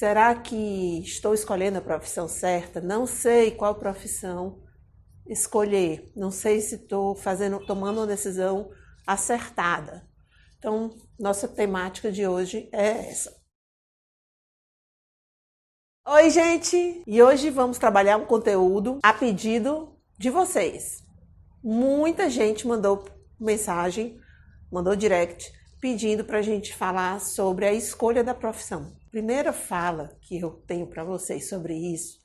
Será que estou escolhendo a profissão certa? Não sei qual profissão escolher. Não sei se estou tomando uma decisão acertada. Então, nossa temática de hoje é essa. Oi, gente! E hoje vamos trabalhar um conteúdo a pedido de vocês. Muita gente mandou mensagem, mandou direct, pedindo para a gente falar sobre a escolha da profissão. Primeira fala que eu tenho para vocês sobre isso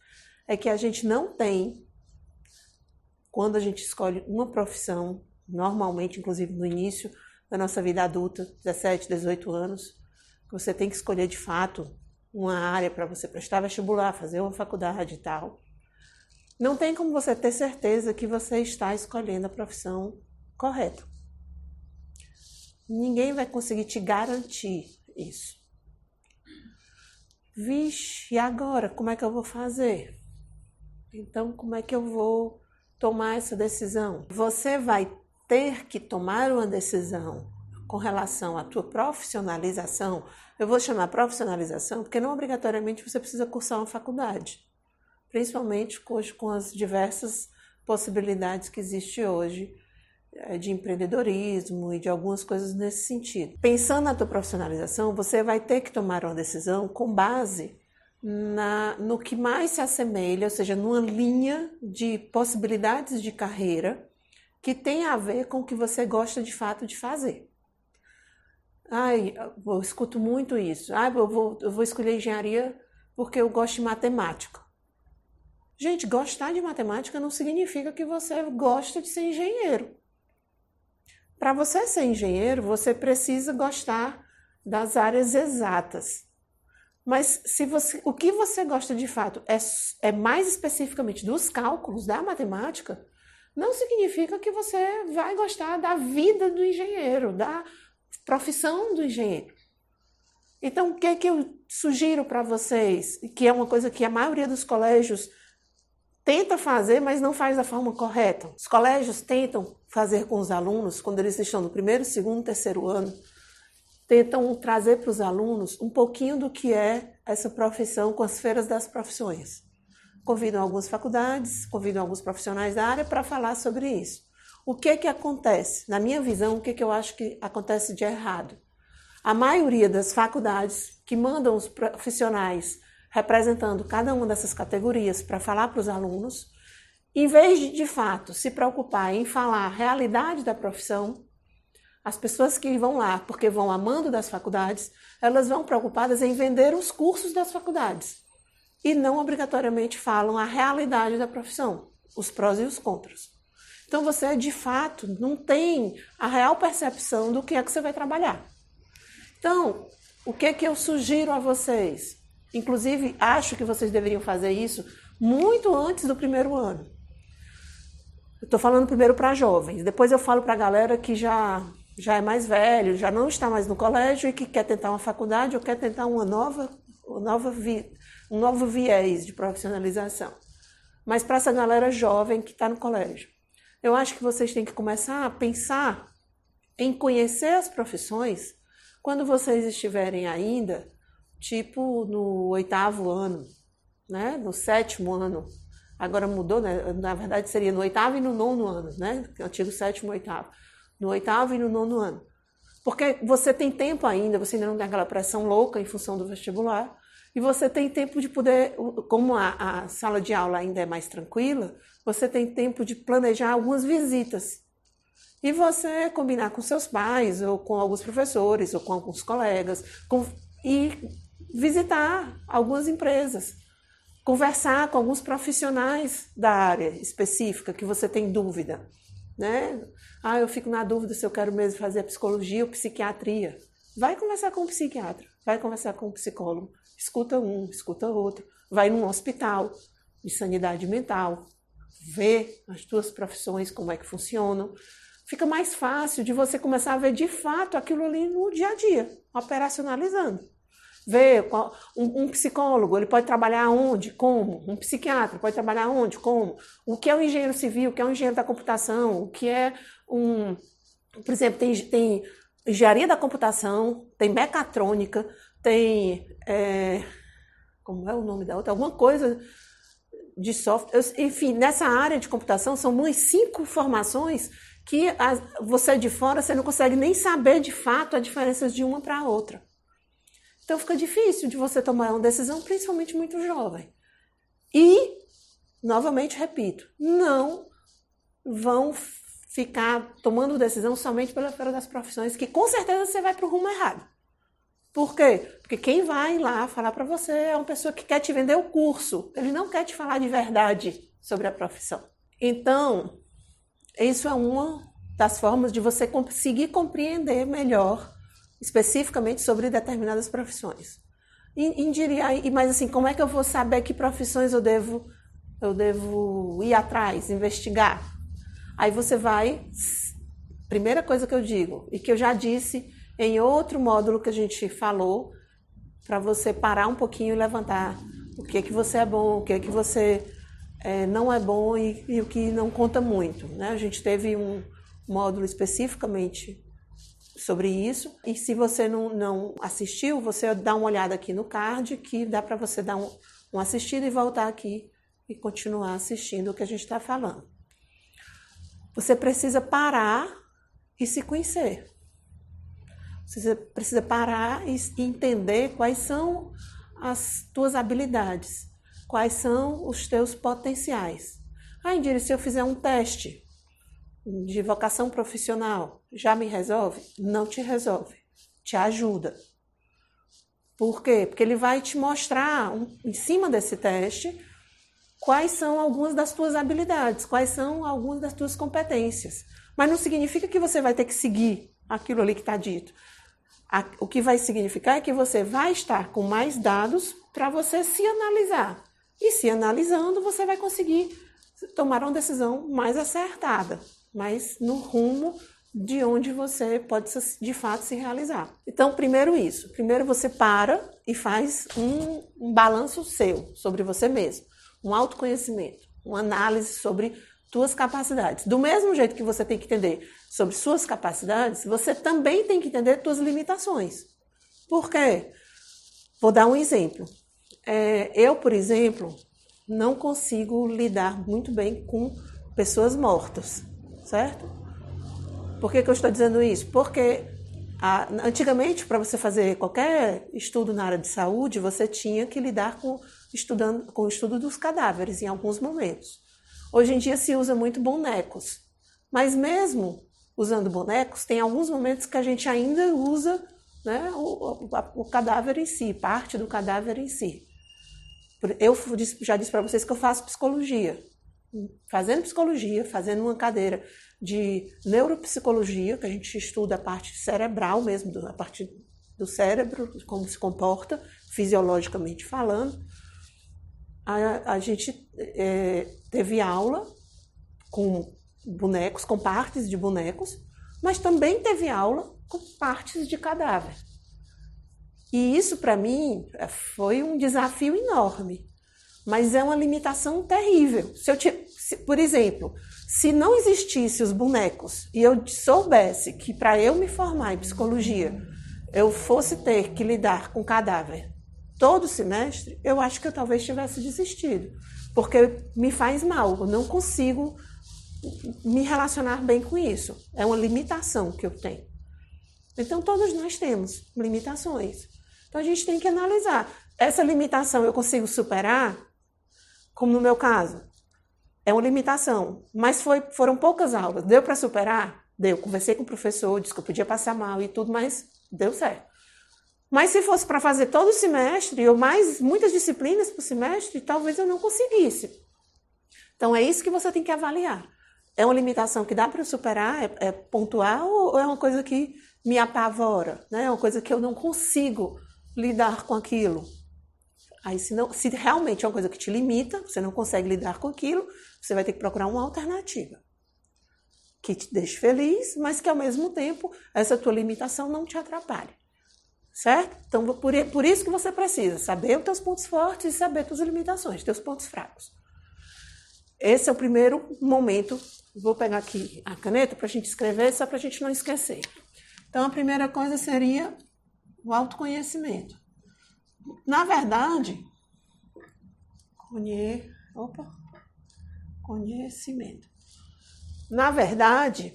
é que a gente não tem, quando a gente escolhe uma profissão, normalmente, inclusive no início da nossa vida adulta, 17, 18 anos, você tem que escolher de fato uma área para você prestar vestibular, fazer uma faculdade e tal. Não tem como você ter certeza que você está escolhendo a profissão correta. Ninguém vai conseguir te garantir isso. Vixe, e agora? Como é que eu vou fazer? Então, como é que eu vou tomar essa decisão? Você vai ter que tomar uma decisão com relação à tua profissionalização. Eu vou chamar profissionalização porque não obrigatoriamente você precisa cursar uma faculdade. Principalmente hoje com as diversas possibilidades que existem hoje de empreendedorismo e de algumas coisas nesse sentido. Pensando na tua profissionalização, você vai ter que tomar uma decisão com base no que mais se assemelha, ou seja, numa linha de possibilidades de carreira que tem a ver com o que você gosta de fato de fazer. Eu escuto muito isso. Eu vou escolher engenharia porque eu gosto de matemática. Gente, gostar de matemática não significa que você gosta de ser engenheiro. Para você ser engenheiro, você precisa gostar das áreas exatas. Mas o que você gosta de fato é mais especificamente dos cálculos, da matemática, não significa que você vai gostar da vida do engenheiro, da profissão do engenheiro. Então, o que eu sugiro para vocês, que é uma coisa que a maioria dos colégios tenta fazer, mas não faz da forma correta. Os colégios tentam fazer com os alunos, quando eles estão no primeiro, segundo, terceiro ano, tentam trazer para os alunos um pouquinho do que é essa profissão com as feiras das profissões. Convidam algumas faculdades, convidam alguns profissionais da área para falar sobre isso. O que acontece? Na minha visão, o que eu acho que acontece de errado? A maioria das faculdades que mandam os profissionais representando cada uma dessas categorias para falar para os alunos, em vez de fato se preocupar em falar a realidade da profissão, as pessoas que vão lá porque vão amando das faculdades, elas vão preocupadas em vender os cursos das faculdades e não obrigatoriamente falam a realidade da profissão, os prós e os contras. Então você de fato não tem a real percepção do que é que você vai trabalhar. Então, o que eu sugiro a vocês? Inclusive, acho que vocês deveriam fazer isso muito antes do primeiro ano. Eu estou falando primeiro para jovens, depois eu falo para a galera que já é mais velho, já não está mais no colégio e que quer tentar uma faculdade ou quer tentar um novo viés de profissionalização. Mas para essa galera jovem que está no colégio, eu acho que vocês têm que começar a pensar em conhecer as profissões quando vocês estiverem ainda tipo no 8º ano, né? No 7º ano. Agora mudou, né? Na verdade seria no 8º e no 9º ano, né? Antigo 7º e 8º. No 8º e no 9º ano. Porque você tem tempo ainda, você ainda não tem aquela pressão louca em função do vestibular, e você tem tempo de poder, como a sala de aula ainda é mais tranquila, você tem tempo de planejar algumas visitas. E você combinar com seus pais, ou com alguns professores, ou com alguns colegas, e visitar algumas empresas, conversar com alguns profissionais da área específica que você tem dúvida, né? Eu fico na dúvida se eu quero mesmo fazer psicologia ou psiquiatria. Vai conversar com um psiquiatra, vai conversar com um psicólogo, escuta um, escuta outro, vai num hospital de sanidade mental, vê as tuas profissões, como é que funcionam. Fica mais fácil de você começar a ver de fato aquilo ali no dia a dia, operacionalizando. Ver um psicólogo, ele pode trabalhar onde, como, um psiquiatra pode trabalhar onde, como, o que é um engenheiro civil, o que é um engenheiro da computação, o que é por exemplo, tem engenharia da computação, tem mecatrônica, tem como é o nome da outra? Alguma coisa de software. Enfim, nessa área de computação são umas 5 formações que você de fora, você não consegue nem saber de fato a diferença de uma para a outra. Então fica difícil de você tomar uma decisão, principalmente muito jovem. E, novamente repito, não vão ficar tomando decisão somente pela feira das profissões, que com certeza você vai para o rumo errado. Por quê? Porque quem vai lá falar para você é uma pessoa que quer te vender o curso. Ele não quer te falar de verdade sobre a profissão. Então, isso é uma das formas de você conseguir compreender melhor, especificamente sobre determinadas profissões. Mas assim, como é que eu vou saber que profissões eu devo ir atrás, investigar? Aí você vai, primeira coisa que eu digo, e que eu já disse em outro módulo que a gente falou, para você parar um pouquinho e levantar o que você é bom, o que você não é bom e o que não conta muito, né? A gente teve um módulo especificamente sobre isso, e se você não assistiu, você dá uma olhada aqui no card, que dá para você dar uma assistida e voltar aqui e continuar assistindo o que a gente está falando. Você precisa parar e se conhecer. Você precisa parar e entender quais são as tuas habilidades, quais são os teus potenciais. Indira, se eu fizer um teste de vocação profissional, já me resolve? Não te resolve, te ajuda. Por quê? Porque ele vai te mostrar, em cima desse teste, quais são algumas das tuas habilidades, quais são algumas das tuas competências. Mas não significa que você vai ter que seguir aquilo ali que está dito. O que vai significar é que você vai estar com mais dados para você se analisar. E se analisando, você vai conseguir tomar uma decisão mais acertada, mais no rumo de onde você pode, de fato, se realizar. Então, primeiro isso. Primeiro você para e faz um balanço seu sobre você mesmo. Um autoconhecimento, uma análise sobre tuas capacidades. Do mesmo jeito que você tem que entender sobre suas capacidades, você também tem que entender tuas limitações. Por quê? Vou dar um exemplo. Eu, por exemplo, não consigo lidar muito bem com pessoas mortas, certo? Por que eu estou dizendo isso? Porque antigamente, para você fazer qualquer estudo na área de saúde, você tinha que lidar com o estudo dos cadáveres em alguns momentos. Hoje em dia se usa muito bonecos, mas mesmo usando bonecos, tem alguns momentos que a gente ainda usa, né, o cadáver em si, parte do cadáver em si. Eu já disse para vocês que eu faço psicologia. Fazendo uma cadeira de neuropsicologia, que a gente estuda a parte cerebral mesmo, a parte do cérebro, como se comporta, fisiologicamente falando. A gente teve aula com bonecos, com partes de bonecos, mas também teve aula com partes de cadáver. E isso, para mim, foi um desafio enorme, mas é uma limitação terrível. Por exemplo, se não existisse os bonecos e eu soubesse que para eu me formar em psicologia, eu fosse ter que lidar com cadáver todo semestre, eu acho que eu talvez tivesse desistido, porque me faz mal, eu não consigo me relacionar bem com isso. É uma limitação que eu tenho. Então, todos nós temos limitações. Então, a gente tem que analisar. Essa limitação eu consigo superar? Como no meu caso. É uma limitação, mas foram poucas aulas. Deu para superar? Deu. Conversei com o professor, disse que eu podia passar mal e tudo, mas deu certo. Mas se fosse para fazer todo o semestre, ou mais muitas disciplinas por semestre, talvez eu não conseguisse. Então, é isso que você tem que avaliar. É uma limitação que dá para superar, é pontual, ou é uma coisa que me apavora, né? É uma coisa que eu não consigo lidar com aquilo. Aí, se realmente é uma coisa que te limita, você não consegue lidar com aquilo, você vai ter que procurar uma alternativa que te deixe feliz, mas que ao mesmo tempo essa tua limitação não te atrapalhe. Certo? Então, por isso que você precisa saber os teus pontos fortes e saber as tuas limitações, teus pontos fracos. Esse é o primeiro momento. Vou pegar aqui a caneta para a gente escrever, só para a gente não esquecer. Então, a primeira coisa seria o autoconhecimento. Na verdade, Conhecimento. Na verdade,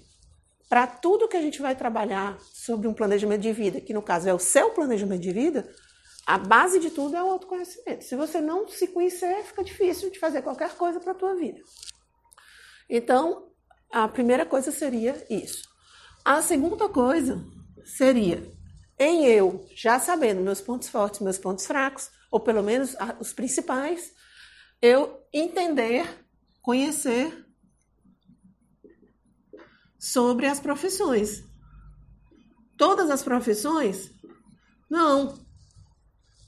para tudo que a gente vai trabalhar sobre um planejamento de vida, que no caso é o seu planejamento de vida, a base de tudo é o autoconhecimento. Se você não se conhecer, fica difícil de fazer qualquer coisa para a tua vida. Então, a primeira coisa seria isso. A segunda coisa seria, em eu já sabendo meus pontos fortes, meus pontos fracos, ou pelo menos os principais, eu entender, conhecer sobre as profissões. Todas as profissões? Não.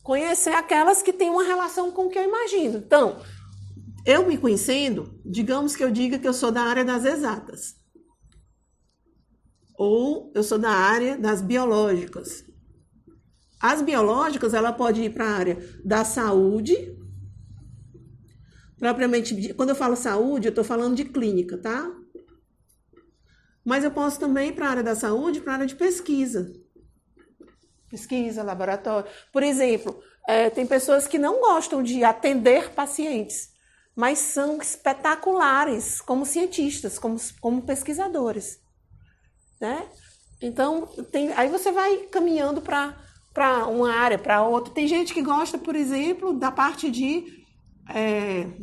Conhecer aquelas que têm uma relação com o que eu imagino. Então, eu me conhecendo, digamos que eu diga que eu sou da área das exatas. Ou eu sou da área das biológicas. As biológicas, ela pode ir para a área da saúde. Propriamente, quando eu falo saúde, eu estou falando de clínica, tá? Mas eu posso também ir para a área da saúde, para a área de pesquisa. Pesquisa, laboratório. Por exemplo, tem pessoas que não gostam de atender pacientes, mas são espetaculares como cientistas, como pesquisadores. Né? Então, aí você vai caminhando para uma área, para outra. Tem gente que gosta, por exemplo, da parte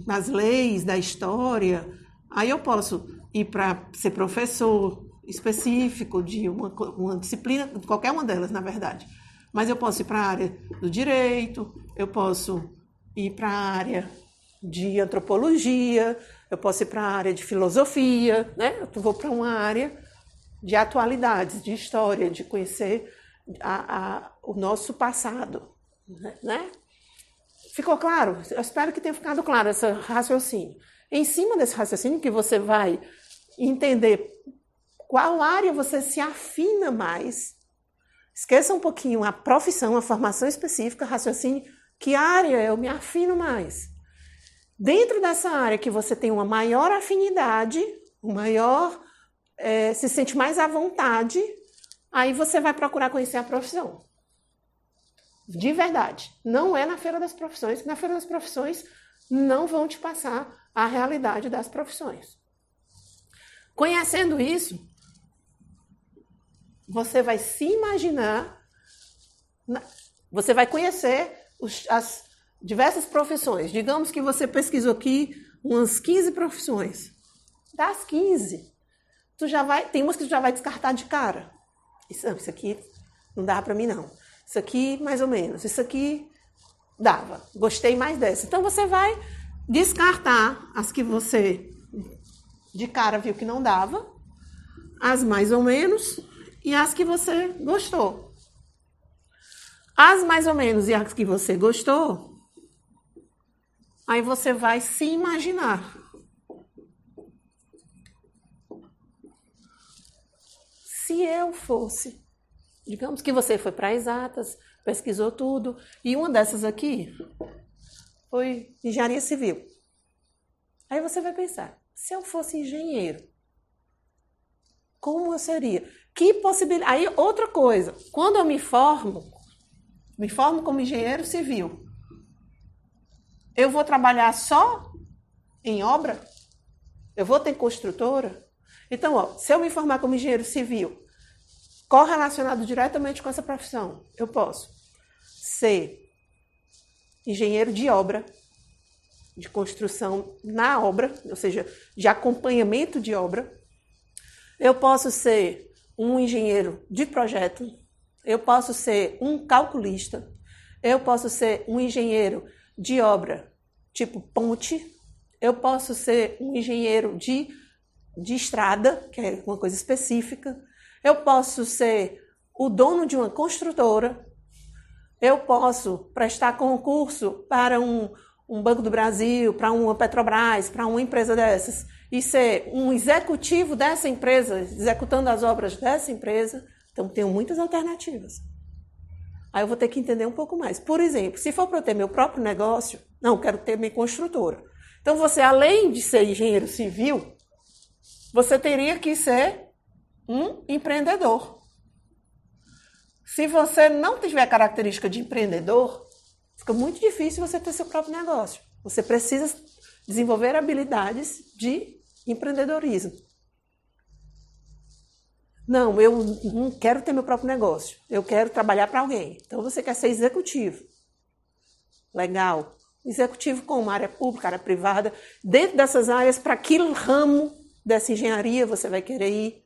das leis, da história. Aí eu posso ir para ser professor específico de uma disciplina, qualquer uma delas, na verdade. Mas eu posso ir para a área do direito, eu posso ir para a área de antropologia, eu posso ir para a área de filosofia, né? Eu vou para uma área de atualidades, de história, de conhecer o nosso passado, né? Ficou claro? Eu espero que tenha ficado claro esse raciocínio. Em cima desse raciocínio que você vai entender qual área você se afina mais, esqueça um pouquinho a profissão, a formação específica, raciocínio, que área eu me afino mais. Dentro dessa área que você tem uma maior afinidade, se sente mais à vontade, aí você vai procurar conhecer a profissão. De verdade. Não é na Feira das Profissões, porque na Feira das Profissões não vão te passar a realidade das profissões. Conhecendo isso, você vai se imaginar, você vai conhecer as diversas profissões. Digamos que você pesquisou aqui umas 15 profissões. Das 15, tem umas que tu já vai descartar de cara. Isso aqui não dá para mim, não. Isso aqui, mais ou menos. Isso aqui, dava. Gostei mais dessa. Então, você vai descartar as que você, de cara, viu que não dava, as mais ou menos e as que você gostou. As mais ou menos e as que você gostou, aí você vai se imaginar. Se eu fosse, digamos que você foi para exatas, pesquisou tudo, e uma dessas aqui foi engenharia civil. Aí você vai pensar, se eu fosse engenheiro, como eu seria? Que possibilidade? Aí outra coisa, quando eu me formo como engenheiro civil, eu vou trabalhar só em obra? Eu vou ter construtora? Então, se eu me formar como engenheiro civil, correlacionado diretamente com essa profissão, eu posso ser engenheiro de obra, de construção na obra, ou seja, de acompanhamento de obra. Eu posso ser um engenheiro de projeto, eu posso ser um calculista, eu posso ser um engenheiro de obra, tipo ponte, eu posso ser um engenheiro de estrada, que é uma coisa específica, eu posso ser o dono de uma construtora, eu posso prestar concurso para um Banco do Brasil, para uma Petrobras, para uma empresa dessas, e ser um executivo dessa empresa, executando as obras dessa empresa. Então, tenho muitas alternativas. Aí eu vou ter que entender um pouco mais. Por exemplo, se for para eu ter meu próprio negócio, não, quero ter minha construtora. Então, você, além de ser engenheiro civil, você teria que ser um empreendedor. Se você não tiver característica de empreendedor, Fica muito difícil você ter seu próprio negócio. Você precisa desenvolver habilidades de empreendedorismo. Não, eu não quero ter meu próprio negócio. Eu quero trabalhar para alguém. Então você quer ser executivo. Legal. Executivo como área pública, área privada. Dentro dessas áreas, para que ramo dessa engenharia você vai querer ir?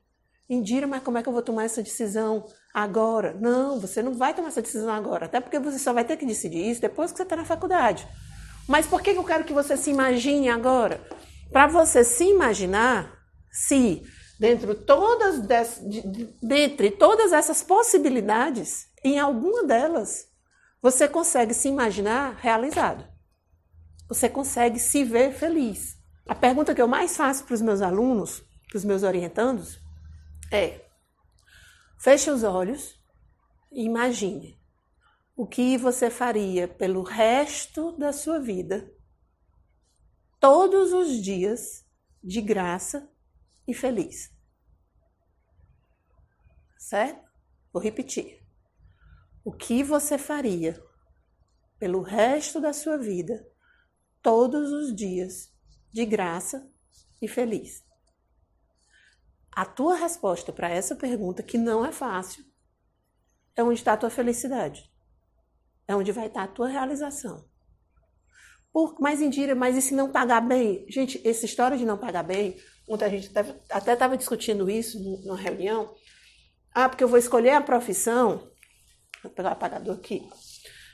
Indira, mas como é que eu vou tomar essa decisão agora? Não, você não vai tomar essa decisão agora. Até porque você só vai ter que decidir isso depois que você está na faculdade. Mas por que eu quero que você se imagine agora? Para você se imaginar se, dentre todas essas possibilidades, em alguma delas, você consegue se imaginar realizado. Você consegue se ver feliz. A pergunta que eu mais faço para os meus alunos, para os meus orientandos, é: feche os olhos e imagine o que você faria pelo resto da sua vida, todos os dias, de graça e feliz. Certo? Vou repetir. O que você faria pelo resto da sua vida, todos os dias, de graça e feliz? A tua resposta para essa pergunta, que não é fácil, é onde está a tua felicidade. É onde vai estar a tua realização. Mas Indira, mas e se não pagar bem? Gente, essa história de não pagar bem, ontem a gente até estava discutindo isso numa reunião. Porque eu vou escolher a profissão. Vou pegar o apagador aqui.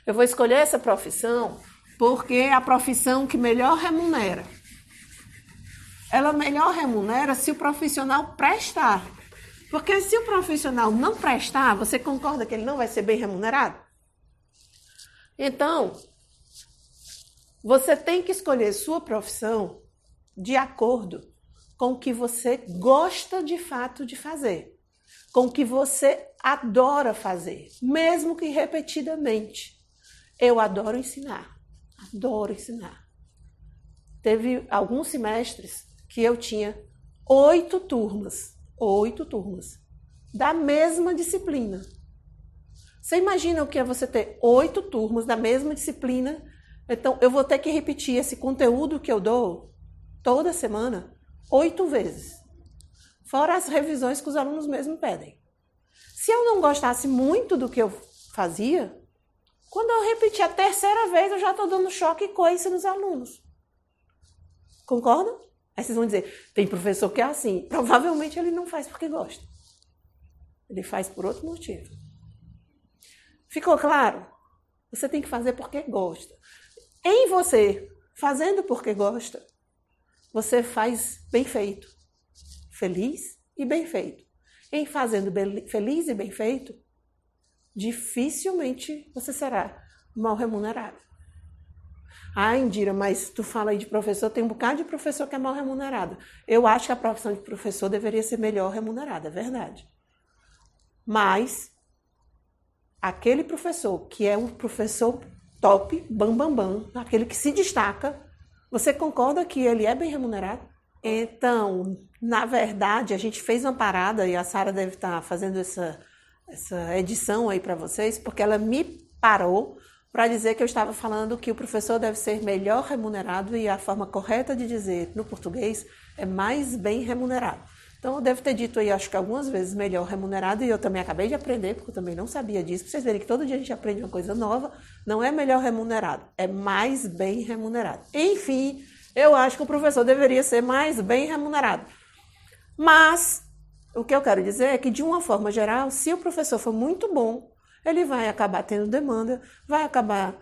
Eu vou escolher essa profissão porque é a profissão que melhor remunera. Ela melhor remunera se o profissional prestar. Porque se o profissional não prestar, você concorda que ele não vai ser bem remunerado? Então, você tem que escolher sua profissão de acordo com o que você gosta de fato de fazer, com o que você adora fazer, mesmo que repetidamente. Eu adoro ensinar, adoro ensinar. Teve alguns semestres que eu tinha 8 turmas da mesma disciplina. Você imagina o que é você ter 8 turmas da mesma disciplina? Então, eu vou ter que repetir esse conteúdo que eu dou toda semana 8 vezes. Fora as revisões que os alunos mesmo pedem. Se eu não gostasse muito do que eu fazia, quando eu repetir a terceira vez, eu já estou dando choque e coice nos alunos. Concordam? Aí vocês vão dizer, tem professor que é assim. Provavelmente ele não faz porque gosta. Ele faz por outro motivo. Ficou claro? Você tem que fazer porque gosta. Em você, fazendo porque gosta, você faz bem feito, feliz e bem feito. Em fazendo feliz e bem feito, dificilmente você será mal remunerado. Indira, mas tu fala aí de professor, tem um bocado de professor que é mal remunerado. Eu acho que a profissão de professor deveria ser melhor remunerada, é verdade. Mas aquele professor que é um professor top, bam, aquele que se destaca, você concorda que ele é bem remunerado? Então, na verdade, a gente fez uma parada, e a Sara deve estar fazendo essa edição aí para vocês, porque ela me parou para dizer que eu estava falando que o professor deve ser melhor remunerado, e a forma correta de dizer no português é mais bem remunerado. Então, eu devo ter dito aí, acho que algumas vezes, melhor remunerado, e eu também acabei de aprender, porque eu também não sabia disso. Para vocês verem que todo dia a gente aprende uma coisa nova, não é melhor remunerado, é mais bem remunerado. Enfim, eu acho que o professor deveria ser mais bem remunerado. Mas, o que eu quero dizer é que, de uma forma geral, se o professor for muito bom, ele vai acabar tendo demanda, vai acabar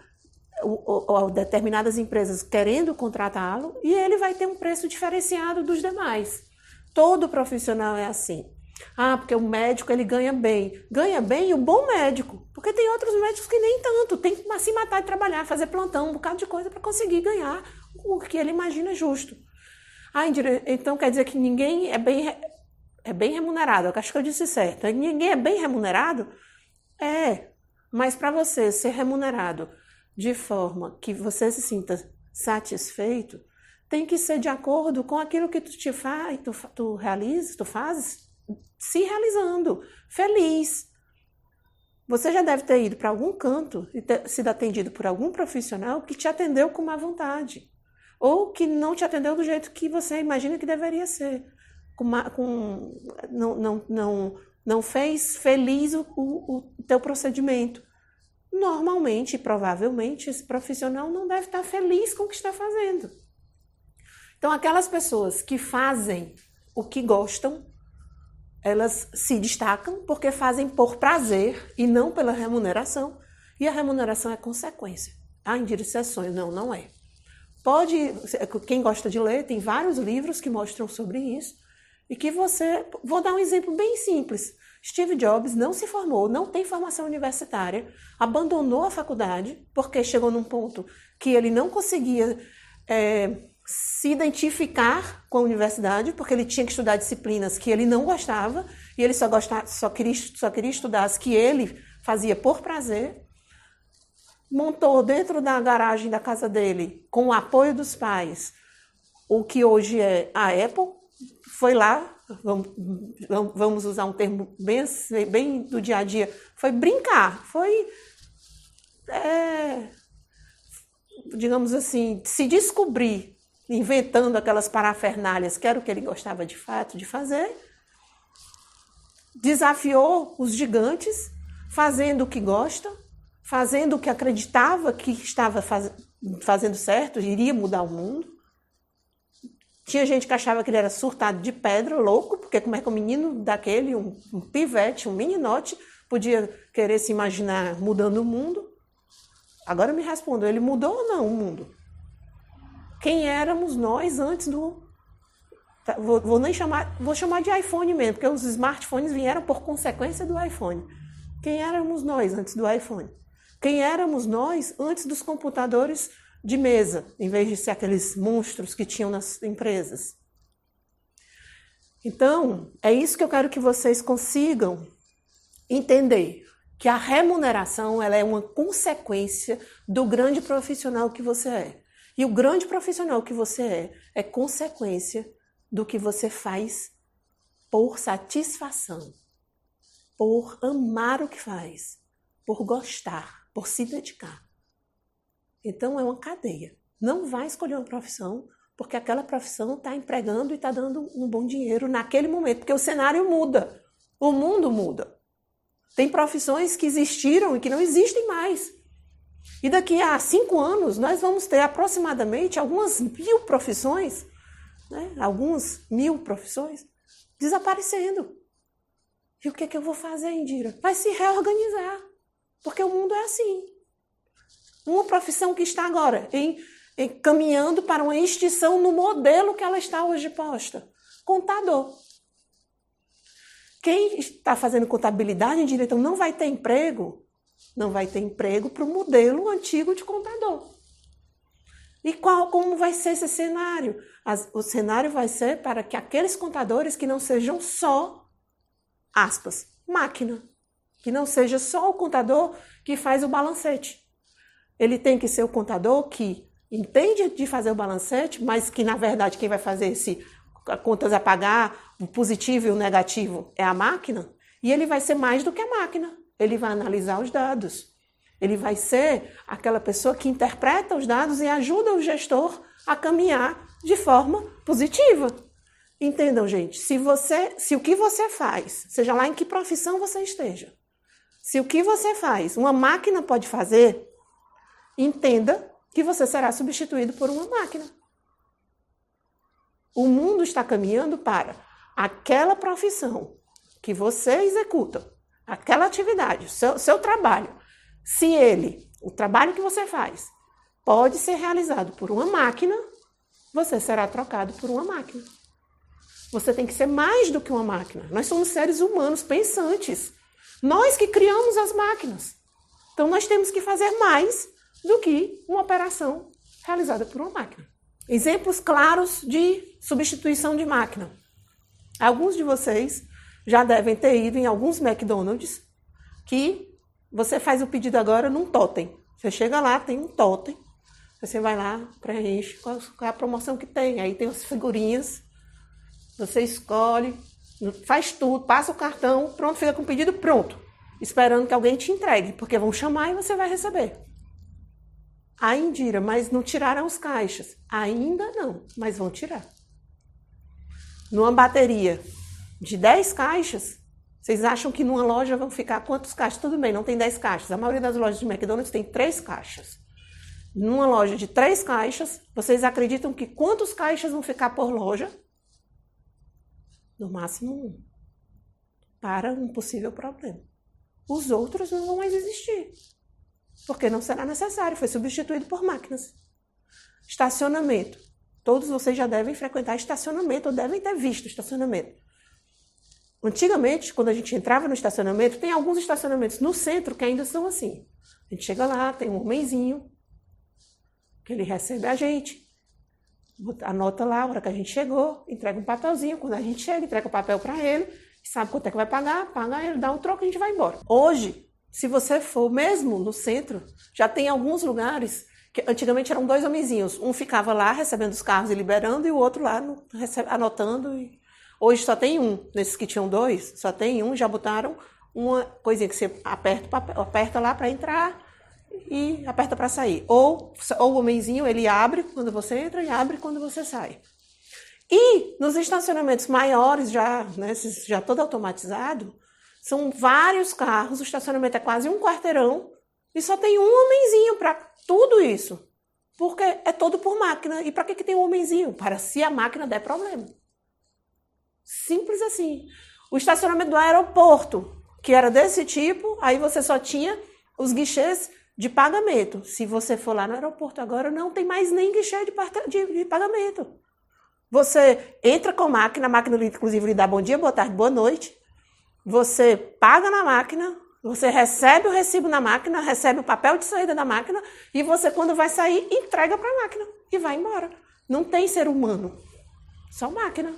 determinadas empresas querendo contratá-lo, e ele vai ter um preço diferenciado dos demais. Todo profissional é assim. Porque o médico ele ganha bem. Ganha bem o bom médico. Porque tem outros médicos que nem tanto. Tem que se matar de trabalhar, fazer plantão, um bocado de coisa para conseguir ganhar o que ele imagina justo. Então quer dizer que ninguém é bem remunerado. Eu acho que eu disse certo. Ninguém é bem remunerado? Mas para você ser remunerado de forma que você se sinta satisfeito, tem que ser de acordo com aquilo que tu realizas, tu fazes, se realizando, feliz. Você já deve ter ido para algum canto e ter sido atendido por algum profissional que te atendeu com má vontade. Ou que não te atendeu do jeito que você imagina que deveria ser. Não fez feliz o teu procedimento. Normalmente, provavelmente, esse profissional não deve estar feliz com o que está fazendo. Então, aquelas pessoas que fazem o que gostam, elas se destacam porque fazem por prazer e não pela remuneração. E a remuneração é consequência. Há indiciações, não é. Quem gosta de ler, tem vários livros que mostram sobre isso. E que vou dar um exemplo bem simples. Steve Jobs não se formou, não tem formação universitária, abandonou a faculdade porque chegou num ponto que ele não conseguia se identificar com a universidade, porque ele tinha que estudar disciplinas que ele não gostava, e ele só queria estudar as que ele fazia por prazer. Montou dentro da garagem da casa dele, com o apoio dos pais, o que hoje é a Apple. Foi lá, vamos usar um termo bem do dia a dia, foi brincar, foi, digamos assim, se descobrir, inventando aquelas parafernálias, que era o que ele gostava de fato de fazer. Desafiou os gigantes, fazendo o que gosta, fazendo o que acreditava que estava fazendo certo, iria mudar o mundo. Tinha gente que achava que ele era surtado de pedra, louco, porque como é que um menino daquele, um pivete, um meninote, podia querer se imaginar mudando o mundo? Agora me respondam, ele mudou ou não o mundo? Quem éramos nós antes do... Vou chamar de iPhone mesmo, porque os smartphones vieram por consequência do iPhone. Quem éramos nós antes do iPhone? Quem éramos nós antes dos computadores de mesa, em vez de ser aqueles monstros que tinham nas empresas? Então, é isso que eu quero que vocês consigam entender, que a remuneração ela é uma consequência do grande profissional que você é. E o grande profissional que você é consequência do que você faz por satisfação, por amar o que faz, por gostar, por se dedicar. Então é uma cadeia. Não vai escolher uma profissão porque aquela profissão está empregando e está dando um bom dinheiro naquele momento, porque o cenário muda, o mundo muda. Tem profissões que existiram e que não existem mais. E daqui a 5 anos nós vamos ter aproximadamente algumas 1000 profissões, né? Alguns 1000 profissões desaparecendo. E o que é que eu vou fazer, Indira? Vai se reorganizar, porque o mundo é assim. Uma profissão que está agora caminhando para uma extinção no modelo que ela está hoje posta. Contador. Quem está fazendo contabilidade em direito não vai ter emprego. Não vai ter emprego para o modelo antigo de contador. E como vai ser esse cenário? O cenário vai ser para que aqueles contadores que não sejam só, aspas, máquina. Que não seja só o contador que faz o balancete. Ele tem que ser o contador que entende de fazer o balancete, mas que, na verdade, quem vai fazer contas a pagar, o positivo e o negativo é a máquina, e ele vai ser mais do que a máquina. Ele vai analisar os dados. Ele vai ser aquela pessoa que interpreta os dados e ajuda o gestor a caminhar de forma positiva. Entendam, gente, se o que você faz, seja lá em que profissão você esteja, se o que você faz uma máquina pode fazer, entenda que você será substituído por uma máquina. O mundo está caminhando para aquela profissão que você executa, aquela atividade, seu trabalho. Se o trabalho que você faz, pode ser realizado por uma máquina, você será trocado por uma máquina. Você tem que ser mais do que uma máquina. Nós somos seres humanos pensantes. Nós que criamos as máquinas. Então nós temos que fazer mais do que uma operação realizada por uma máquina. Exemplos claros de substituição de máquina. Alguns de vocês já devem ter ido em alguns McDonald's que você faz o pedido agora num totem. Você chega lá, tem um totem. Você vai lá, preenche qual é a promoção que tem. Aí tem as figurinhas. Você escolhe, faz tudo, passa o cartão, pronto, fica com o pedido pronto. esperando que alguém te entregue, porque vão chamar e você vai receber. Aí, Indira, mas não tiraram os caixas? Ainda não, mas vão tirar. Numa bateria de 10 caixas, vocês acham que numa loja vão ficar quantos caixas? Tudo bem, não tem 10 caixas. A maioria das lojas de McDonald's tem 3 caixas. Numa loja de 3 caixas, vocês acreditam que quantos caixas vão ficar por loja? No máximo 1. Para um possível problema. Os outros não vão mais existir. Porque não será necessário, foi substituído por máquinas. Estacionamento. Todos vocês já devem frequentar estacionamento, ou devem ter visto estacionamento. Antigamente, quando a gente entrava no estacionamento, tem alguns estacionamentos no centro que ainda são assim. A gente chega lá, tem um homenzinho, que ele recebe a gente, anota lá a hora que a gente chegou, entrega um papelzinho, quando a gente chega, entrega o papel para ele, sabe quanto é que vai pagar, paga ele, dá um troco e a gente vai embora. Hoje, se você for mesmo no centro, já tem alguns lugares que antigamente eram 2 homenzinhos. Um ficava lá recebendo os carros e liberando e o outro lá anotando. Hoje só tem um. Nesses que tinham 2, só tem um. Já botaram uma coisinha que você aperta lá para entrar e aperta para sair. Ou o homenzinho, ele abre quando você entra e abre quando você sai. E nos estacionamentos maiores, já todo automatizado, são vários carros, o estacionamento é quase um quarteirão e só tem um homenzinho para tudo isso. Porque é todo por máquina. E para que tem um homenzinho? Para se a máquina der problema. Simples assim. O estacionamento do aeroporto, que era desse tipo, aí você só tinha os guichês de pagamento. Se você for lá no aeroporto agora, não tem mais nem guichê de pagamento. Você entra com a máquina inclusive lhe dá bom dia, boa tarde, boa noite. Você paga na máquina, você recebe o recibo na máquina, recebe o papel de saída da máquina e você, quando vai sair, entrega para a máquina e vai embora. Não tem ser humano, só máquina.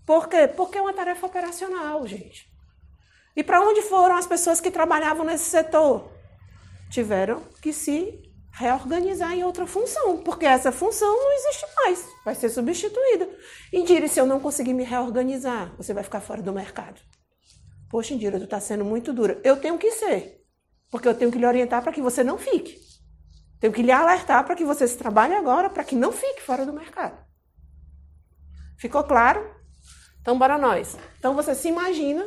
Por quê? Porque é uma tarefa operacional, gente. E para onde foram as pessoas que trabalhavam nesse setor? Tiveram que se reorganizar em outra função, porque essa função não existe mais, vai ser substituída. Indira, se eu não conseguir me reorganizar, você vai ficar fora do mercado. Poxa, Indira, tu está sendo muito dura. Eu tenho que ser, porque eu tenho que lhe orientar para que você não fique. Tenho que lhe alertar para que você se trabalhe agora, para que não fique fora do mercado. Ficou claro? Então, bora nós. Então, você se imagina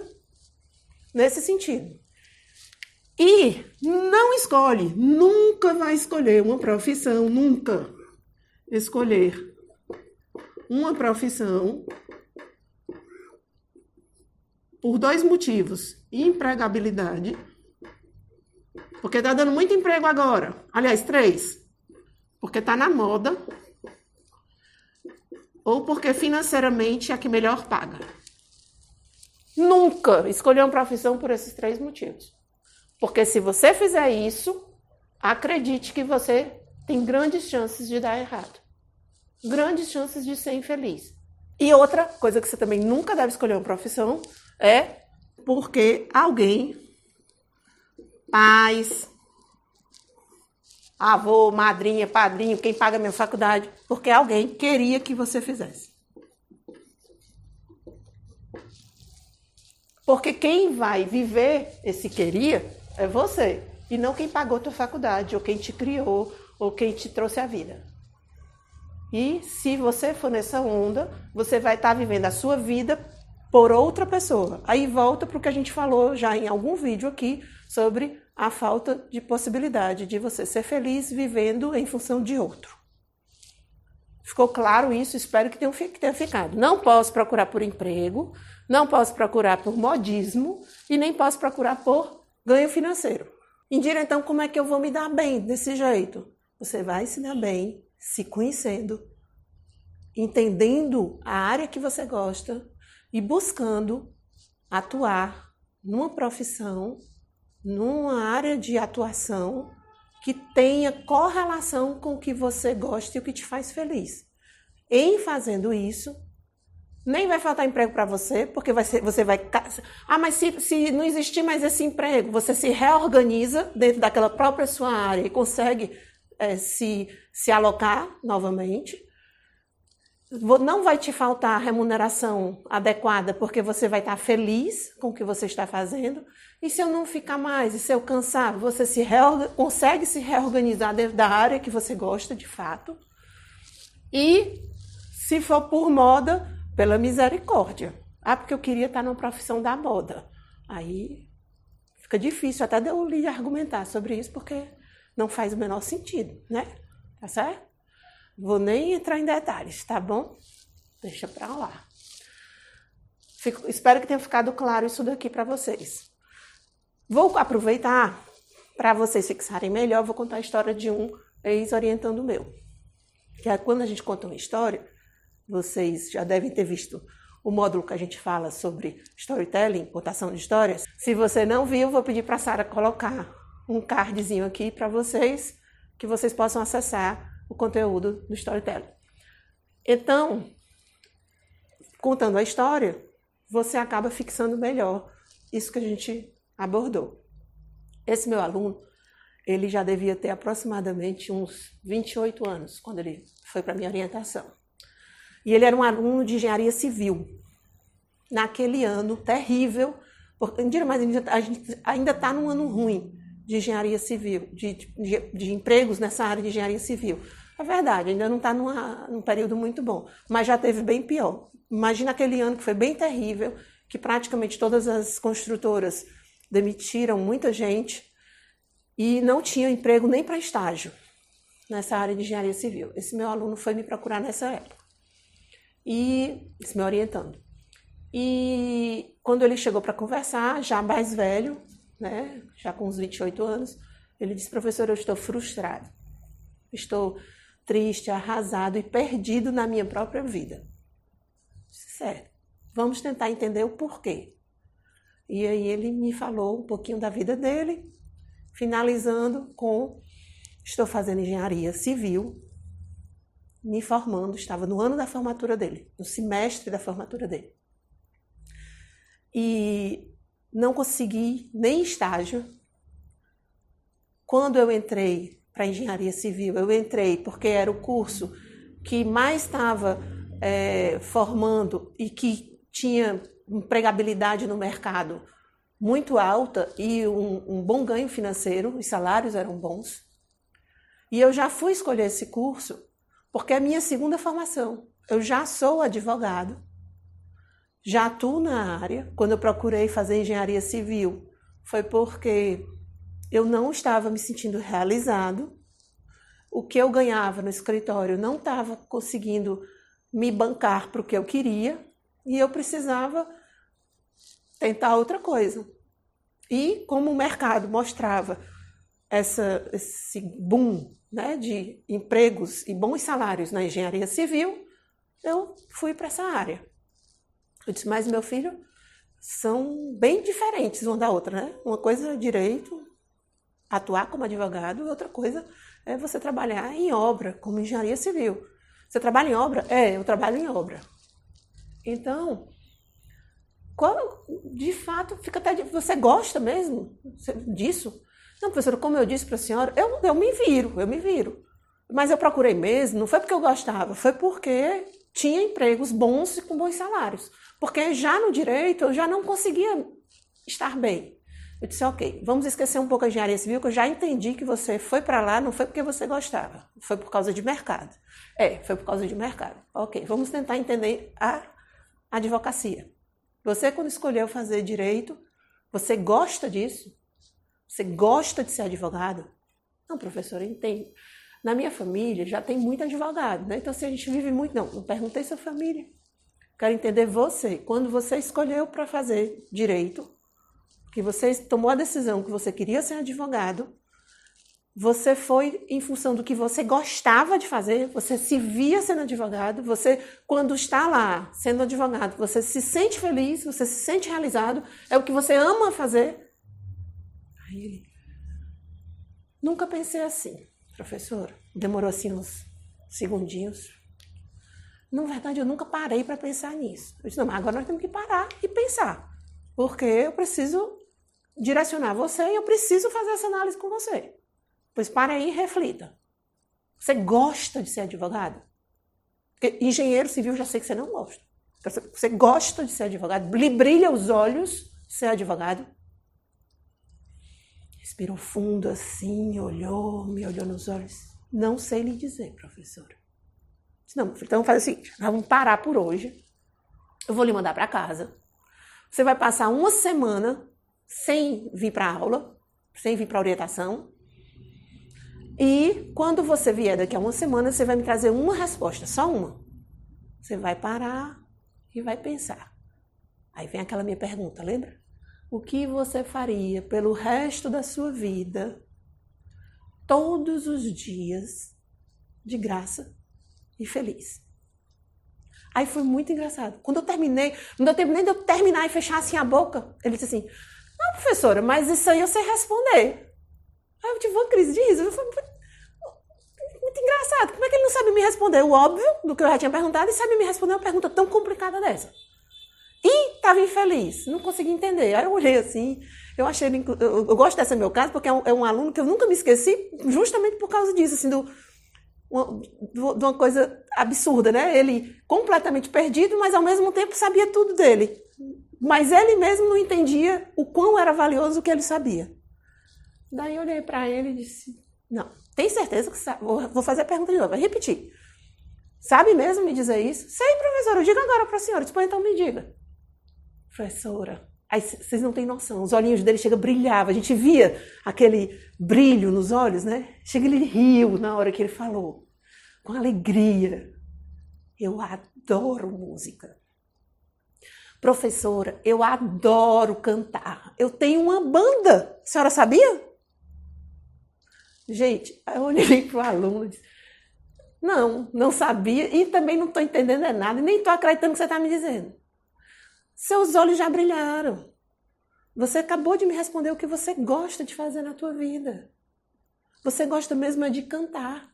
nesse sentido. E não escolhe, nunca vai escolher uma profissão, nunca escolher uma profissão por 2 motivos. Empregabilidade, porque está dando muito emprego agora. Aliás, 3, porque está na moda, ou porque financeiramente é a que melhor paga. Nunca escolher uma profissão por esses 3 motivos. Porque se você fizer isso, acredite que você tem grandes chances de dar errado. Grandes chances de ser infeliz. E outra coisa que você também nunca deve escolher uma profissão é porque alguém, pais, avô, madrinha, padrinho, quem paga minha faculdade, porque alguém queria que você fizesse. Porque quem vai viver esse queria é você, e não quem pagou tua faculdade, ou quem te criou, ou quem te trouxe a vida. E se você for nessa onda, você vai estar vivendo a sua vida por outra pessoa. Aí volta para o que a gente falou já em algum vídeo aqui, sobre a falta de possibilidade de você ser feliz vivendo em função de outro. Ficou claro isso? Espero que tenha ficado. Não posso procurar por emprego, não posso procurar por modismo e nem posso procurar por ganho financeiro. Indira, então, como é que eu vou me dar bem desse jeito? Você vai se dar bem se conhecendo, entendendo a área que você gosta e buscando atuar numa profissão, numa área de atuação que tenha correlação com o que você gosta e o que te faz feliz. Em fazendo isso, nem vai faltar emprego para você, porque você vai... mas se não existir mais esse emprego, você se reorganiza dentro daquela própria sua área e consegue se alocar novamente. Não vai te faltar remuneração adequada, porque você vai estar feliz com o que você está fazendo. E se eu não ficar mais, e se eu cansar, você consegue se reorganizar dentro da área que você gosta de fato. E se for por moda, pela misericórdia. Porque eu queria estar numa profissão da moda. Aí fica difícil até de eu lhe argumentar sobre isso, porque não faz o menor sentido, né? Tá certo? Vou nem entrar em detalhes, tá bom? Deixa pra lá. Espero que tenha ficado claro isso daqui para vocês. Vou aproveitar para vocês fixarem melhor, vou contar a história de um ex-orientando meu. Que é quando a gente conta uma história, vocês já devem ter visto o módulo que a gente fala sobre storytelling, contação de histórias. Se você não viu, vou pedir para a Sara colocar um cardzinho aqui para vocês, que vocês possam acessar o conteúdo do storytelling. Então, contando a história, você acaba fixando melhor isso que a gente abordou. Esse meu aluno, ele já devia ter aproximadamente uns 28 anos, quando ele foi para a minha orientação. E ele era um aluno de engenharia civil. Naquele ano terrível, mas a gente ainda está num ano ruim de engenharia civil, de empregos nessa área de engenharia civil. É verdade, ainda não está num período muito bom, mas já teve bem pior. Imagina aquele ano que foi bem terrível, que praticamente todas as construtoras demitiram muita gente e não tinha emprego nem para estágio nessa área de engenharia civil. Esse meu aluno foi me procurar nessa época, e se me orientando. E quando ele chegou para conversar, já mais velho, né, já com uns 28 anos, ele disse: professor, eu estou frustrado, estou triste, arrasado e perdido na minha própria vida. Certo, vamos tentar entender o porquê. E aí ele me falou um pouquinho da vida dele, finalizando com: estou fazendo engenharia civil, me formando, estava no ano da formatura dele, no semestre da formatura dele. E não consegui nem estágio. Quando eu entrei para engenharia civil, eu entrei porque era o curso que mais estava formando e que tinha empregabilidade no mercado muito alta e um bom ganho financeiro, os salários eram bons. E eu já fui escolher esse curso porque é a minha segunda formação. Eu já sou advogado, já atuo na área. Quando eu procurei fazer engenharia civil, foi porque eu não estava me sentindo realizado. O que eu ganhava no escritório não estava conseguindo me bancar para o que eu queria, e eu precisava tentar outra coisa. E como o mercado mostrava esse boom, né, de empregos e bons salários na engenharia civil, eu fui para essa área. Eu disse: mas meu filho, são bem diferentes uma da outra, né? Uma coisa é direito, atuar como advogado, e outra coisa é você trabalhar em obra, como engenharia civil. Você trabalha em obra? Eu trabalho em obra. Então, de fato, fica até... Você gosta mesmo disso? Não, professora, como eu disse para a senhora, eu me viro. Mas eu procurei mesmo, não foi porque eu gostava, foi porque tinha empregos bons e com bons salários. Porque já no direito eu já não conseguia estar bem. Eu disse: ok, vamos esquecer um pouco a engenharia civil, que eu já entendi que você foi para lá, não foi porque você gostava, foi por causa de mercado. Foi por causa de mercado. Ok, vamos tentar entender a advocacia. Você, quando escolheu fazer direito, você gosta disso? Você gosta de ser advogado? Não, professora, eu entendo. Na minha família já tem muito advogado, né? Então, se a gente vive muito... Não perguntei sua família. Quero entender você. Quando você escolheu para fazer direito, que você tomou a decisão que você queria ser advogado, você foi em função do que você gostava de fazer, você se via sendo advogado, você, quando está lá sendo advogado, você se sente feliz, você se sente realizado, é o que você ama fazer. Aí ele: nunca pensei assim, professora. Demorou assim uns segundinhos. Na verdade, eu nunca parei para pensar nisso. Eu disse: não, mas agora nós temos que parar e pensar, porque eu preciso direcionar você e eu preciso fazer essa análise com você. Pois para aí e reflita. Você gosta de ser advogado? Porque engenheiro civil já sei que você não gosta. Você gosta de ser advogado? Lhe brilha os olhos ser advogado? Respirou fundo assim, me olhou nos olhos. Não sei lhe dizer, professora. Não, então faz o seguinte, nós vamos parar por hoje. Eu vou lhe mandar para casa. Você vai passar uma semana sem vir para aula, sem vir para orientação. E quando você vier daqui a uma semana, você vai me trazer uma resposta, só uma. Você vai parar e vai pensar. Aí vem aquela minha pergunta, lembra? O que você faria pelo resto da sua vida, todos os dias, de graça e feliz? Aí foi muito engraçado. Quando eu terminei, não deu tempo nem de eu terminar e fechar assim a boca, ele disse assim, não, professora, mas isso aí eu sei responder. Aí eu tive uma crise de riso. Eu falei, muito engraçado. Como é que ele não sabe me responder o óbvio do que eu já tinha perguntado e sabe me responder uma pergunta tão complicada dessa? E estava infeliz, não consegui entender. Aí eu olhei assim, eu gosto desse meu caso porque é um aluno que eu nunca me esqueci, justamente por causa disso, assim, de uma coisa absurda, né? Ele completamente perdido, mas ao mesmo tempo sabia tudo dele. Mas ele mesmo não entendia o quão era valioso o que ele sabia. Daí eu olhei para ele e disse, não, tem certeza que sabe? Vou fazer a pergunta de novo, vai repetir. Sabe mesmo me dizer isso? Sei, professora, eu digo agora para a senhora. Depois então me diga. Professora, aí vocês não têm noção, os olhinhos dele brilhavam, a gente via aquele brilho nos olhos, né? Chega, ele riu na hora que ele falou, com alegria. Eu adoro música. Professora, eu adoro cantar. Eu tenho uma banda, a senhora sabia? Gente, eu olhei para o aluno e disse, não sabia e também não estou entendendo nada, nem estou acreditando no que você está me dizendo. Seus olhos já brilharam. Você acabou de me responder o que você gosta de fazer na tua vida. Você gosta mesmo é de cantar.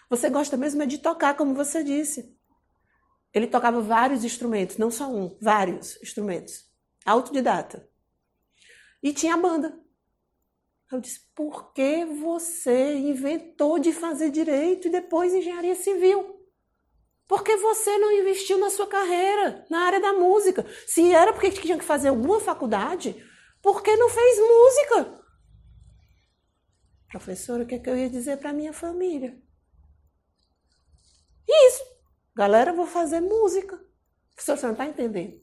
Você gosta mesmo é de tocar, como você disse. Ele tocava vários instrumentos, não só um, vários instrumentos. Autodidata. E tinha a banda. Eu disse, por que você inventou de fazer direito e depois engenharia civil? Por que você não investiu na sua carreira, na área da música? Se era porque tinha que fazer alguma faculdade, por que não fez música? Professora, o que é que eu ia dizer para minha família? Isso. Galera, eu vou fazer música. Professora, você não está entendendo.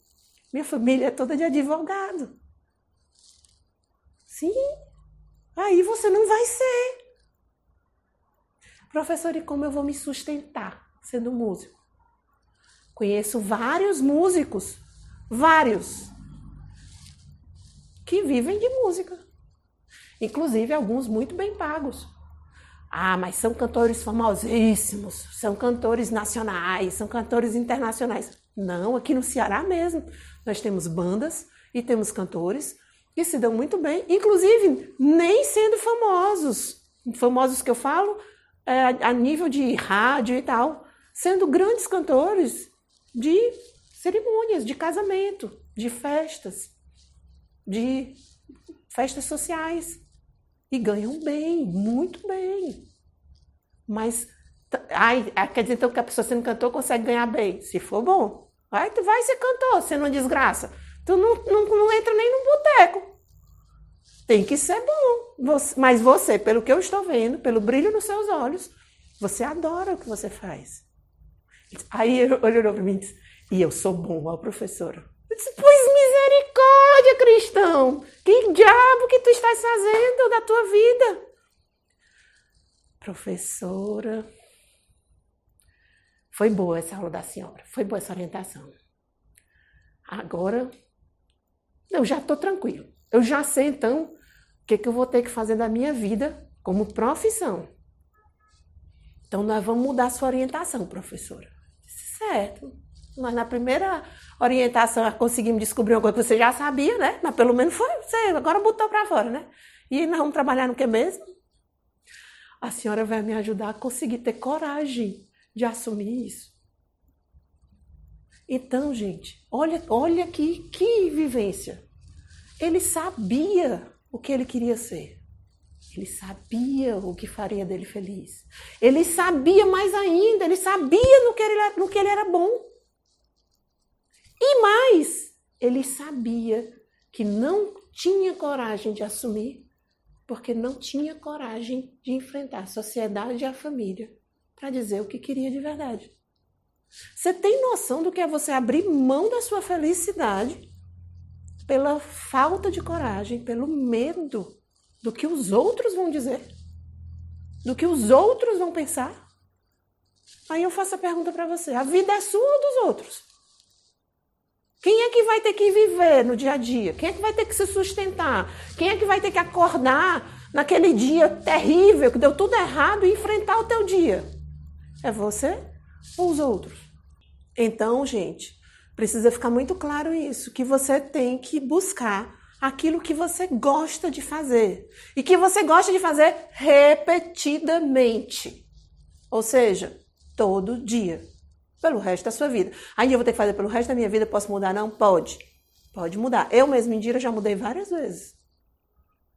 Minha família é toda de advogado. Sim. Aí você não vai ser. Professora, e como eu vou me sustentar sendo músico? Conheço vários músicos, vários, que vivem de música. Inclusive alguns muito bem pagos. Ah, mas são cantores famosíssimos, são cantores nacionais, são cantores internacionais. Não, aqui no Ceará mesmo. Nós temos bandas e temos cantores que se dão muito bem, inclusive nem sendo famosos. Famosos que eu falo a nível de rádio e tal, sendo grandes cantores de cerimônias, de casamento, de festas sociais. E ganham bem, muito bem. Mas, quer dizer então que a pessoa sendo cantor consegue ganhar bem? Se for bom. Aí tu vai ser cantor, sendo uma desgraça. Tu não entra nem num boteco. Tem que ser bom. Mas você, pelo que eu estou vendo, pelo brilho nos seus olhos, você adora o que você faz. Aí ele olhou para mim e disse, e eu sou bom, ó, professora. Eu disse, pois misericórdia, cristão! Que diabo que tu estás fazendo da tua vida? Professora, foi boa essa aula da senhora, foi boa essa orientação. Agora, eu já estou tranquilo. Eu já sei, então, o que eu vou ter que fazer da minha vida como profissão. Então, nós vamos mudar a sua orientação, professora. Certo. Nós, na primeira orientação, conseguimos descobrir uma coisa que você já sabia, né? Mas pelo menos foi, você agora botou para fora, né? E nós vamos trabalhar no que mesmo? A senhora vai me ajudar a conseguir ter coragem de assumir isso. Então, gente, olha que vivência. Ele sabia o que ele queria ser. Ele sabia o que faria dele feliz. Ele sabia mais ainda, ele sabia no que ele era bom. E mais, ele sabia que não tinha coragem de assumir, porque não tinha coragem de enfrentar a sociedade e a família para dizer o que queria de verdade. Você tem noção do que é você abrir mão da sua felicidade pela falta de coragem, pelo medo do que os outros vão dizer, do que os outros vão pensar? Aí eu faço a pergunta para você: a vida é sua ou dos outros? Quem é que vai ter que viver no dia a dia? Quem é que vai ter que se sustentar? Quem é que vai ter que acordar naquele dia terrível, que deu tudo errado, e enfrentar o teu dia? É você ou os outros? Então, gente, precisa ficar muito claro isso, que você tem que buscar aquilo que você gosta de fazer. E que você gosta de fazer repetidamente. Ou seja, todo dia. Pelo resto da sua vida. Aí eu vou ter que fazer pelo resto da minha vida, posso mudar? Não? Pode. Pode mudar. Eu mesma, em Indira, já mudei várias vezes.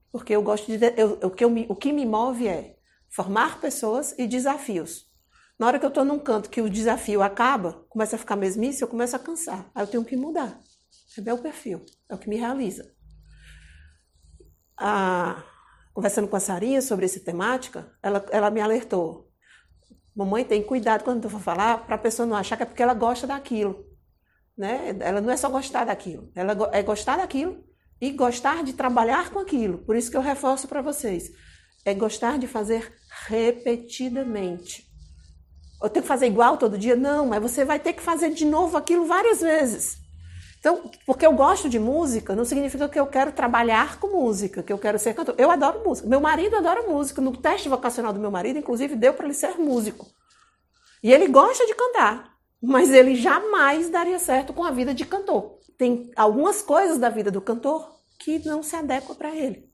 Porque eu gosto de... o que me move é formar pessoas e desafios. Na hora que eu estou num canto que o desafio acaba, começa a ficar mesmice, eu começo a cansar. Aí eu tenho que mudar. É meu perfil. É o que me realiza. Conversando com a Sarinha sobre essa temática, ela me alertou. Mamãe, tem cuidado quando tu for falar, para a pessoa não achar que é porque ela gosta daquilo. Né? Ela não é só gostar daquilo. Ela é gostar daquilo e gostar de trabalhar com aquilo. Por isso que eu reforço para vocês. É gostar de fazer repetidamente. Eu tenho que fazer igual todo dia? Não, mas você vai ter que fazer de novo aquilo várias vezes. Então, porque eu gosto de música, não significa que eu quero trabalhar com música, que eu quero ser cantor. Eu adoro música. Meu marido adora música. No teste vocacional do meu marido, inclusive, deu para ele ser músico. E ele gosta de cantar, mas ele jamais daria certo com a vida de cantor. Tem algumas coisas da vida do cantor que não se adequam para ele.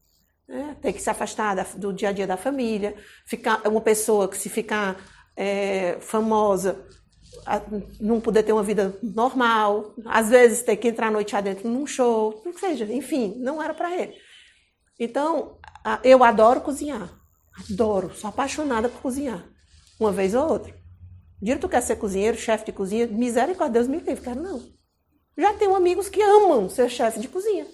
Né? Tem que se afastar do dia a dia da família, ficar uma pessoa que se ficar famosa, não poder ter uma vida normal, às vezes ter que entrar à noite adentro num show, não seja, enfim, não era para ele. Então, eu adoro cozinhar, adoro, sou apaixonada por cozinhar, uma vez ou outra. Dito tu quer ser cozinheiro, chefe de cozinha, misericórdia, Deus me livre, quero não. Já tenho amigos que amam ser chefe de cozinha.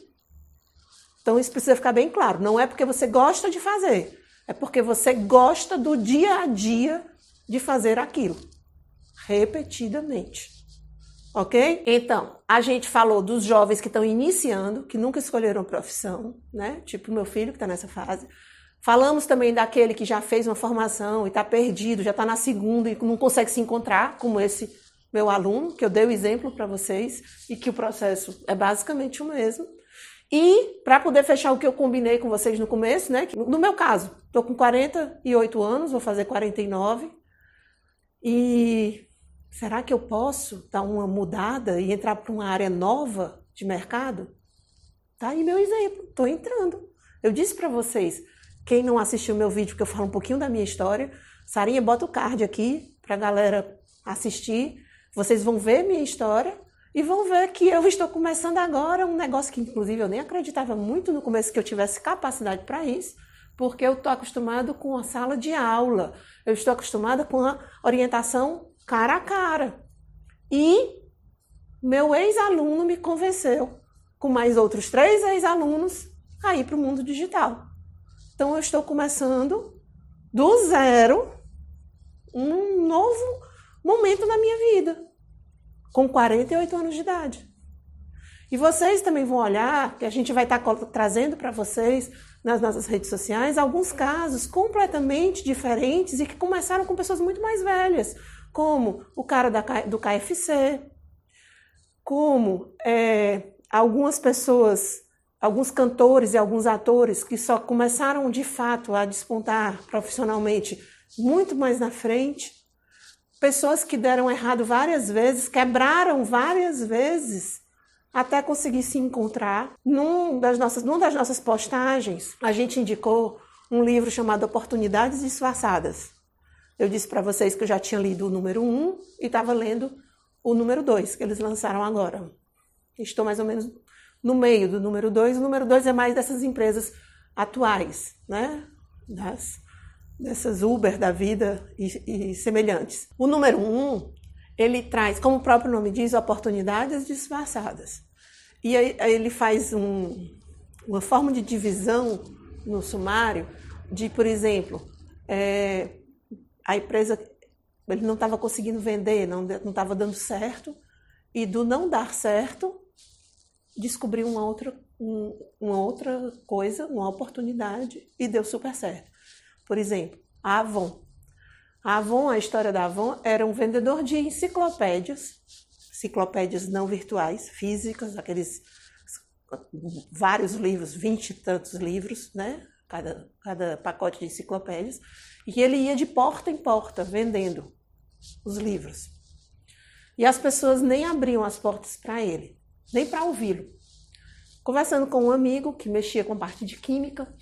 Então isso precisa ficar bem claro, não é porque você gosta de fazer, é porque você gosta do dia a dia de fazer aquilo. Repetidamente. Ok? Então, a gente falou dos jovens que estão iniciando, que nunca escolheram profissão, né? Tipo o meu filho que está nessa fase. Falamos também daquele que já fez uma formação e está perdido, já está na segunda e não consegue se encontrar, como esse meu aluno, que eu dei o exemplo para vocês, e que o processo é basicamente o mesmo. E, para poder fechar o que eu combinei com vocês no começo, né? Que, no meu caso, estou com 48 anos, vou fazer 49. E será que eu posso dar uma mudada e entrar para uma área nova de mercado? Tá aí meu exemplo, estou entrando. Eu disse para vocês, quem não assistiu meu vídeo, que eu falo um pouquinho da minha história, Sarinha, bota o card aqui para a galera assistir. Vocês vão ver minha história e vão ver que eu estou começando agora um negócio que, inclusive, eu nem acreditava muito no começo que eu tivesse capacidade para isso, porque eu estou acostumado com a sala de aula, eu estou acostumada com a orientação cara a cara. E meu ex-aluno me convenceu, com mais outros 3 ex-alunos, a ir para o mundo digital. Então eu estou começando do zero um novo momento na minha vida, com 48 anos de idade. E vocês também vão olhar, que a gente vai estar trazendo para vocês nas nossas redes sociais, alguns casos completamente diferentes e que começaram com pessoas muito mais velhas, como o cara do KFC, como algumas pessoas, alguns cantores e alguns atores que só começaram de fato a despontar profissionalmente muito mais na frente, pessoas que deram errado várias vezes, quebraram várias vezes, até conseguir se encontrar. Numa das nossas postagens, a gente indicou um livro chamado Oportunidades Disfarçadas. Eu disse para vocês que eu já tinha lido o número 1 e estava lendo o número 2, que eles lançaram agora. Estou mais ou menos no meio do número 2. O número 2 é mais dessas empresas atuais, né? dessas Uber da vida e semelhantes. O número 1, ele traz, como o próprio nome diz, oportunidades disfarçadas. E aí ele faz uma forma de divisão no sumário de, por exemplo, a empresa ele não estava conseguindo vender, não estava dando certo, e do não dar certo, descobriu uma outra coisa, uma oportunidade, e deu super certo. Por exemplo, a Avon. A história da Avon era um vendedor de enciclopédias não virtuais, físicas, aqueles vários livros, 20 e tantos livros, né? Cada pacote de enciclopédias, e ele ia de porta em porta vendendo os livros. E as pessoas nem abriam as portas para ele, nem para ouvi-lo. Conversando com um amigo que mexia com parte de química,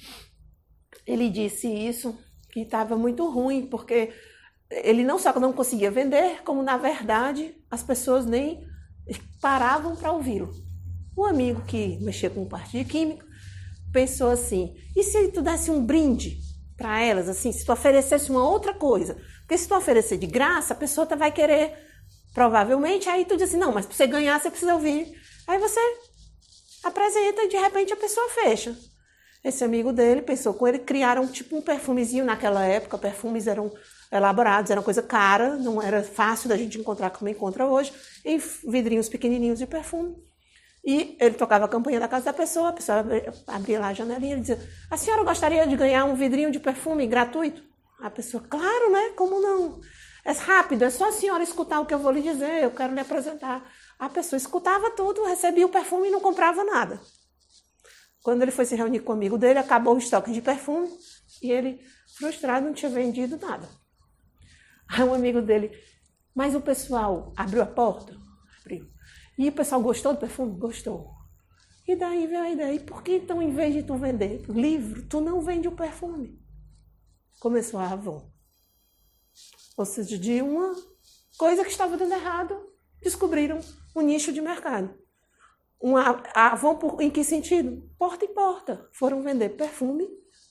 ele disse isso, que estava muito ruim, porque ele não só não conseguia vender, como na verdade as pessoas nem paravam para ouvi-lo. Um amigo que mexia com parte de química pensou assim, e se tu desse um brinde para elas, assim, se tu oferecesse uma outra coisa? Porque se tu oferecer de graça, a pessoa vai querer, provavelmente, aí tu diz assim, não, mas para você ganhar você precisa ouvir. Aí você apresenta e de repente a pessoa fecha. Esse amigo dele pensou com ele, criaram tipo um perfumezinho naquela época, perfumes eram elaborados, era uma coisa cara, não era fácil da gente encontrar como encontra hoje, em vidrinhos pequenininhos de perfume. E ele tocava a campainha da casa da pessoa, a pessoa abria lá a janelinha e dizia, a senhora gostaria de ganhar um vidrinho de perfume gratuito? A pessoa, claro, né? Como não? É rápido, é só a senhora escutar o que eu vou lhe dizer, eu quero lhe apresentar. A pessoa escutava tudo, recebia o perfume e não comprava nada. Quando ele foi se reunir com o amigo dele, acabou o estoque de perfume e ele, frustrado, não tinha vendido nada. Aí um amigo dele, mas o pessoal abriu a porta? Abriu. E o pessoal gostou do perfume? Gostou. E daí veio a ideia, e por que então, em vez de tu vender livro, tu não vende o perfume? Começou a Avon. Ou seja, de uma coisa que estava dando errado, descobriram um nicho de mercado. A Avon em que sentido? Porta em porta. Foram vender perfume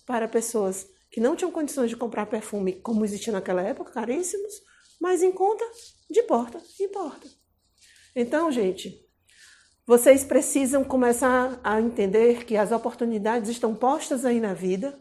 para pessoas que não tinham condições de comprar perfume como existia naquela época, caríssimos, mas em conta de porta em porta. Então, gente, vocês precisam começar a entender que as oportunidades estão postas aí na vida.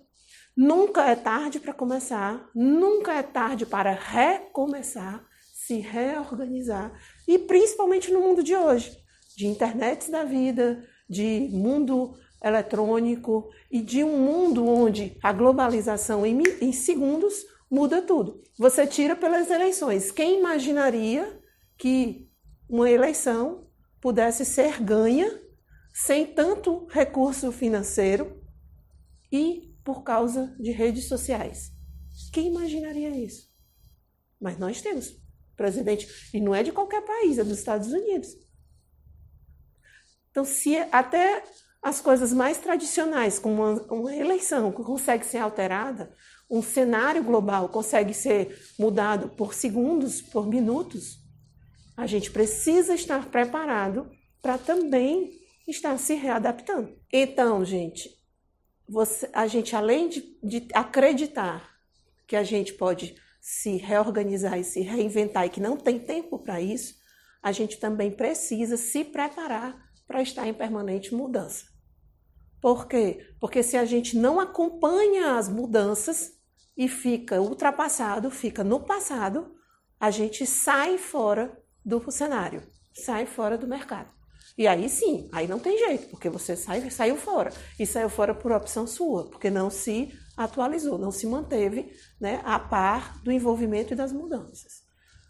Nunca é tarde para começar, nunca é tarde para recomeçar, se reorganizar. E principalmente no mundo de hoje, de internet da vida, de mundo eletrônico e de um mundo onde a globalização em segundos muda tudo. Você tira pelas eleições. Quem imaginaria que uma eleição pudesse ser ganha sem tanto recurso financeiro e por causa de redes sociais? Quem imaginaria isso? Mas nós temos presidente, e não é de qualquer país, é dos Estados Unidos. Então, se até as coisas mais tradicionais, como uma eleição consegue ser alterada, um cenário global consegue ser mudado por segundos, por minutos, a gente precisa estar preparado para também estar se readaptando. Então, gente, a gente, além de acreditar que a gente pode se reorganizar e se reinventar e que não tem tempo para isso, a gente também precisa se preparar para estar em permanente mudança. Por quê? Porque se a gente não acompanha as mudanças e fica ultrapassado, fica no passado, a gente sai fora do cenário, sai fora do mercado. E aí sim, aí não tem jeito, porque você saiu fora. E saiu fora por opção sua, porque não se atualizou, não se manteve, né, a par do envolvimento e das mudanças.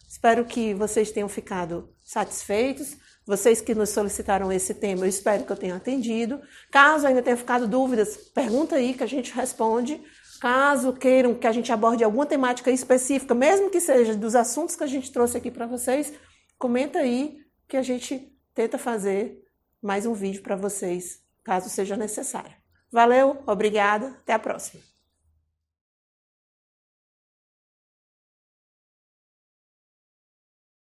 Espero que vocês tenham ficado satisfeitos. Vocês que nos solicitaram esse tema, eu espero que eu tenha atendido. Caso ainda tenha ficado dúvidas, pergunta aí que a gente responde. Caso queiram que a gente aborde alguma temática específica, mesmo que seja dos assuntos que a gente trouxe aqui para vocês, comenta aí que a gente tenta fazer mais um vídeo para vocês, caso seja necessário. Valeu, obrigada, até a próxima.